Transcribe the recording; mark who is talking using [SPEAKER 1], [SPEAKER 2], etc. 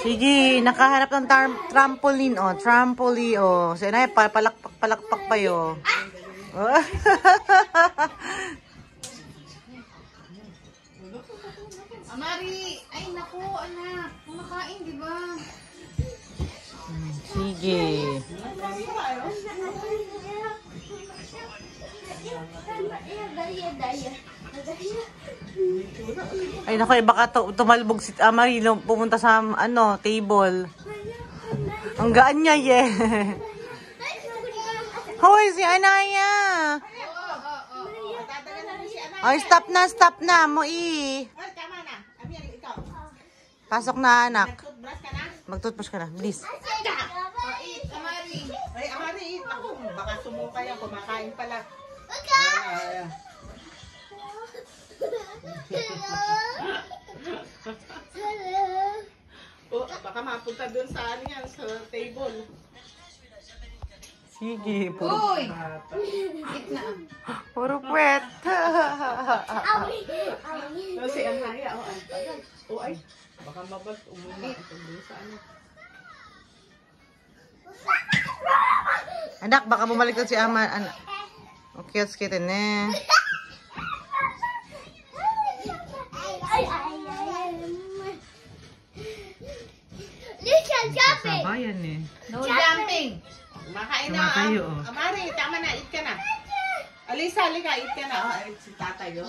[SPEAKER 1] Sige, nakahanap ng trampoline, oh. Trampoline, oh. So, na, palakpak pa yun. Oh.
[SPEAKER 2] Amari, ay naku, anak. Kumakain, di ba?
[SPEAKER 1] Sige. Ay, naku, baka tumalbog si Amarilo pumunta sa, table. Ang gaan niya, Hoy, si Anaya. Ay, stop na, Moi. Pasok na, anak. Mag-toothbrush ka na, please.
[SPEAKER 3] Ay, Amari, ako, baka sumuka yan, kumakain pala. Baka mapunta dun sa sa table.
[SPEAKER 1] Sige,
[SPEAKER 2] Uy! Gitna.
[SPEAKER 1] puro puwet.
[SPEAKER 3] Si Anaya, ay, baka mabag, umuna ito dun sa
[SPEAKER 1] Anak, baka bumalik na si Ama. Okay, let's get in eh. Sabayan eh.
[SPEAKER 2] No jumping.
[SPEAKER 3] Kumakain na.
[SPEAKER 1] Tumatayo, oh.
[SPEAKER 3] Amari, tama na, eat ka na. Alisa, halika, eat ka na. Ay, si tatayo.